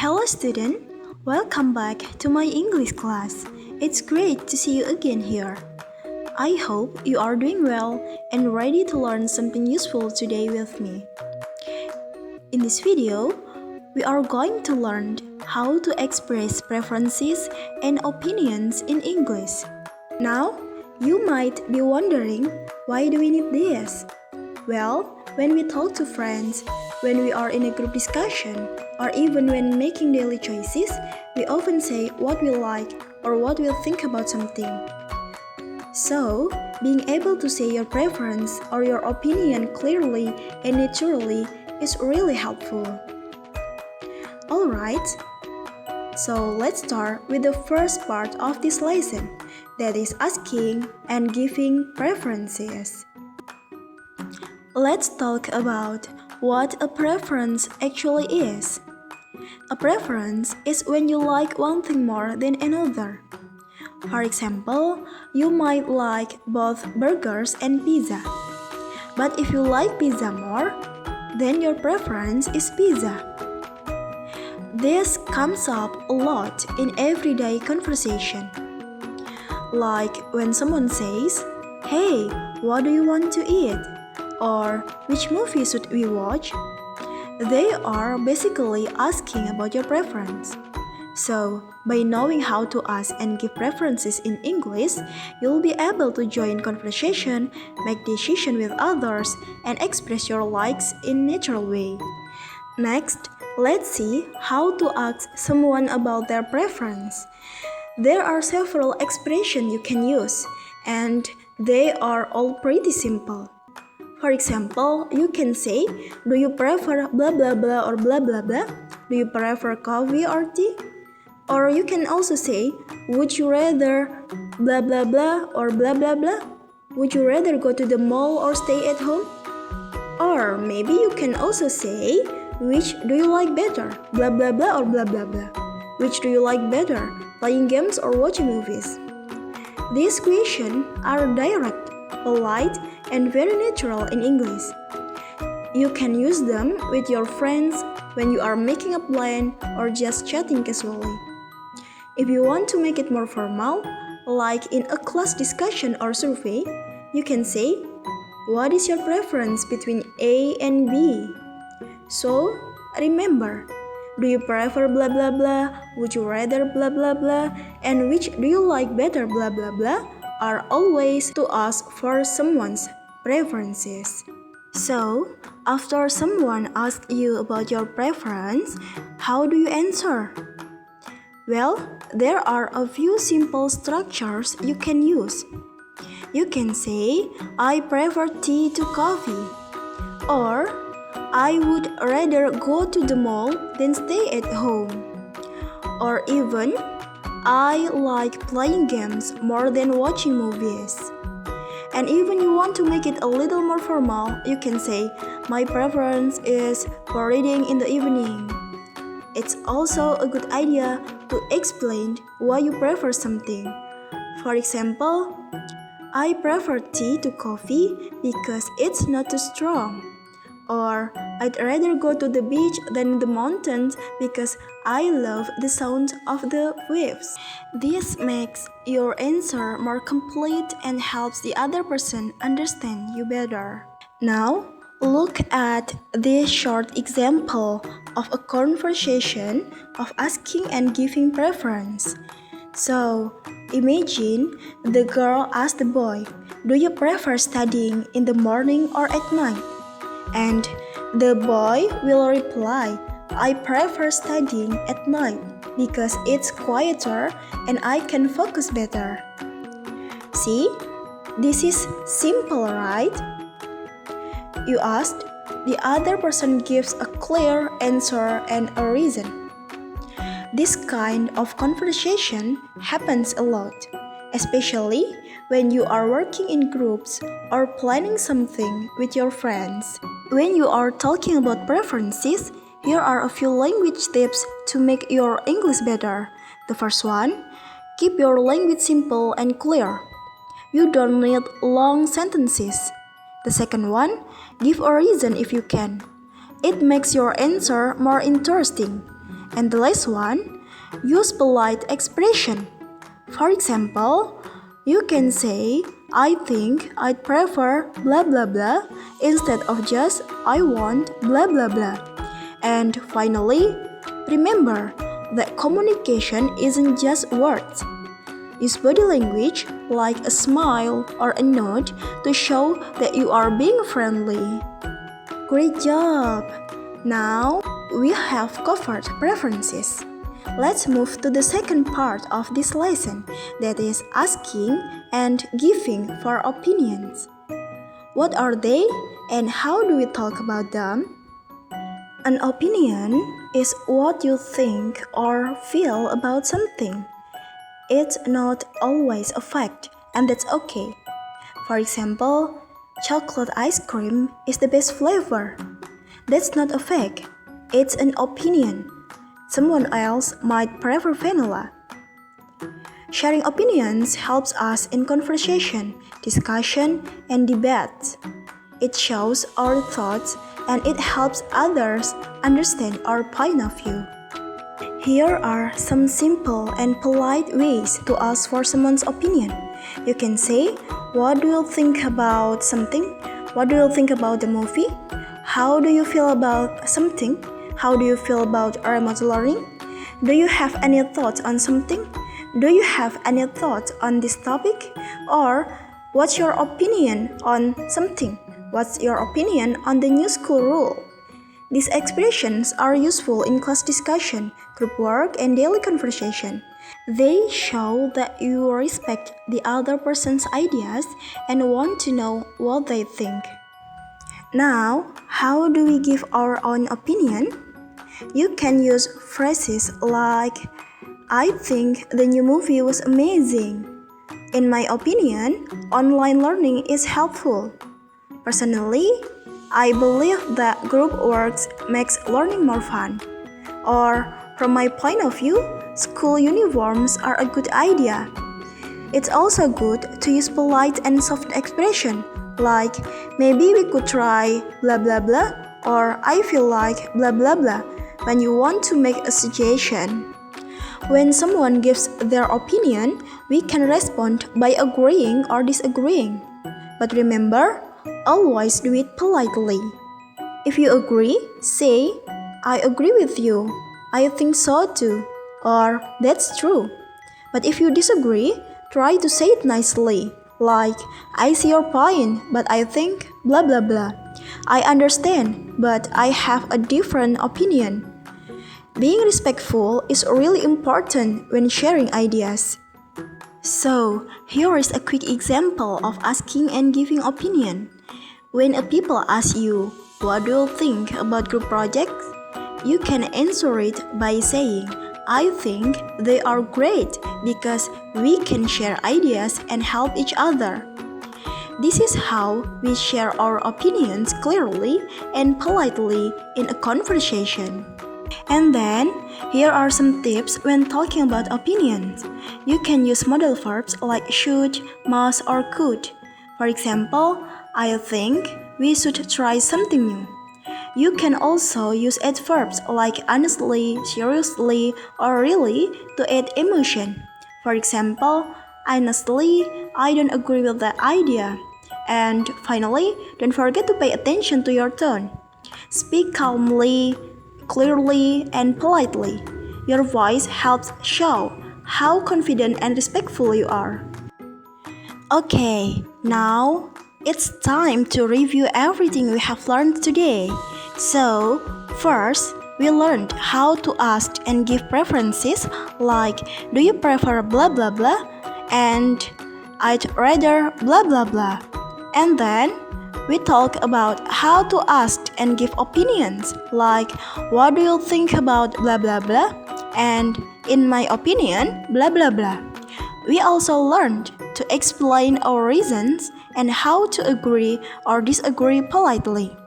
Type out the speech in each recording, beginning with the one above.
Hello student, welcome back to my English class. It's great to see you again here. I hope you are doing well and ready to learn something useful today with me. In this video, we are going to learn how to express preferences and opinions in English. Now, you might be wondering, why do we need this? Well, when we talk to friends, when we are in a group discussion, or even when making daily choices, we often say what we like or what we think about something. So, being able to say your preference or your opinion clearly and naturally is really helpful. Alright, so let's start with the first part of this lesson, that is asking and giving preferences. Let's talk about what a preference actually is. A preference is when you like one thing more than another. For example, you might like both burgers and pizza. But if you like pizza more, then your preference is pizza. This comes up a lot in everyday conversation. Like when someone says, "Hey, what do you want to eat?" Or "Which movie should we watch?" They are basically asking about your preference. So, by knowing how to ask and give preferences in English, you'll be able to join conversation, make decisions with others, and express your likes in natural way. Next, let's see how to ask someone about their preference. There are several expressions you can use, and they are all pretty simple. For example, you can say, "Do you prefer blah blah blah or blah blah blah? Do you prefer coffee or tea?" Or you can also say, "Would you rather blah blah blah or blah blah blah? Would you rather go to the mall or stay at home?" Or maybe you can also say, "Which do you like better? Blah blah blah or blah blah blah? Which do you like better? Playing games or watching movies?" These questions are direct, polite, and very natural in English. You can use them with your friends when you are making a plan or just chatting casually. If you want to make it more formal, like in a class discussion or survey, you can say, "What is your preference between A and B?" So, remember, do you prefer blah blah blah? Would you rather blah blah blah? And which do you like better blah blah blah? Are always to ask for someone's preferences. So, after someone asks you about your preference, how do you answer? Well, there are a few simple structures you can use. You can say, "I prefer tea to coffee," or "I would rather go to the mall than stay at home," or even, "I like playing games more than watching movies." And even you want to make it a little more formal, you can say, "My preference is for reading in the evening." It's also a good idea to explain why you prefer something. For example, "I prefer tea to coffee because it's not too strong." Or, "I'd rather go to the beach than the mountains because I love the sound of the waves." This makes your answer more complete and helps the other person understand you better. Now, look at this short example of a conversation of asking and giving preference. So, imagine the girl asked the boy, "Do you prefer studying in the morning or at night?" And the boy will reply, "I prefer studying at night because it's quieter and I can focus better." See, this is simple, right? You asked, the other person gives a clear answer and a reason. This kind of conversation happens a lot, especially when you are working in groups or planning something with your friends. When you are talking about preferences, here are a few language tips to make your English better. The first one, keep your language simple and clear. You don't need long sentences. The second one, give a reason if you can. It makes your answer more interesting. And the last one, use polite expression. For example, you can say, I think I'd prefer blah blah blah instead of just I want blah blah blah. And finally, remember that communication isn't just words. Use body language like a smile or a nod to show that you are being friendly. Great job! Now we have covered preferences. Let's move to the second part of this lesson, that is asking and giving for opinions. What are they and how do we talk about them? An opinion is what you think or feel about something. It's not always a fact, and that's okay. For example, chocolate ice cream is the best flavor. That's not a fact, it's an opinion. Someone else might prefer vanilla. Sharing opinions helps us in conversation, discussion, and debate. It shows our thoughts and it helps others understand our point of view. Here are some simple and polite ways to ask for someone's opinion. You can say, what do you think about something? What do you think about the movie? How do you feel about something? How do you feel about remote learning? Do you have any thoughts on something? Do you have any thoughts on this topic? Or what's your opinion on something? What's your opinion on the new school rule? These expressions are useful in class discussion, group work, and daily conversation. They show that you respect the other person's ideas and want to know what they think. Now, how do we give our own opinion? You can use phrases like, I think the new movie was amazing. In my opinion, online learning is helpful. Personally, I believe that group works makes learning more fun. Or, from my point of view, school uniforms are a good idea. It's also good to use polite and soft expression, like maybe we could try blah blah blah, or I feel like blah blah blah, when you want to make a suggestion. When someone gives their opinion, we can respond by agreeing or disagreeing. But remember, always do it politely. If you agree, say, I agree with you. I think so too. Or, that's true. But if you disagree, try to say it nicely. Like, I see your point, but I think blah blah blah. I understand, but I have a different opinion. Being respectful is really important when sharing ideas. So, here is a quick example of asking and giving opinion. When a people ask you, what do you think about group projects? You can answer it by saying, I think they are great because we can share ideas and help each other. This is how we share our opinions clearly and politely in a conversation. And then, here are some tips when talking about opinions. You can use modal verbs like should, must, or could. For example, I think we should try something new. You can also use adverbs like honestly, seriously, or really to add emotion. For example, honestly, I don't agree with that idea. And finally, don't forget to pay attention to your tone. Speak calmly, clearly, and politely. Your voice helps show how confident and respectful you are. Okay, now it's time to review everything we have learned today. So, first, we learned how to ask and give preferences like, do you prefer blah blah blah? And I'd rather blah blah blah. And then, we talk about how to ask and give opinions like, what do you think about blah blah blah? And in my opinion, blah blah blah. We also learned to explain our reasons and how to agree or disagree politely.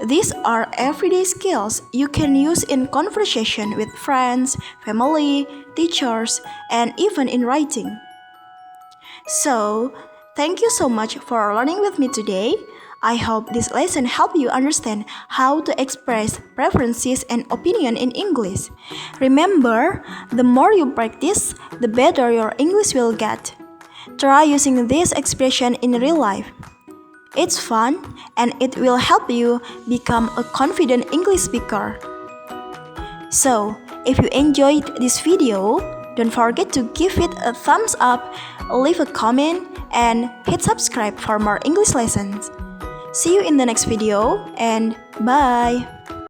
These are everyday skills you can use in conversation with friends, family, teachers, and even in writing. So, thank you so much for learning with me today. I hope this lesson helped you understand how to express preferences and opinion in English. Remember, the more you practice, the better your English will get. Try using this expression in real life. It's fun and it will help you become a confident English speaker. So, if you enjoyed this video, don't forget to give it a thumbs up, leave a comment, and hit subscribe for more English lessons. See you in the next video and bye!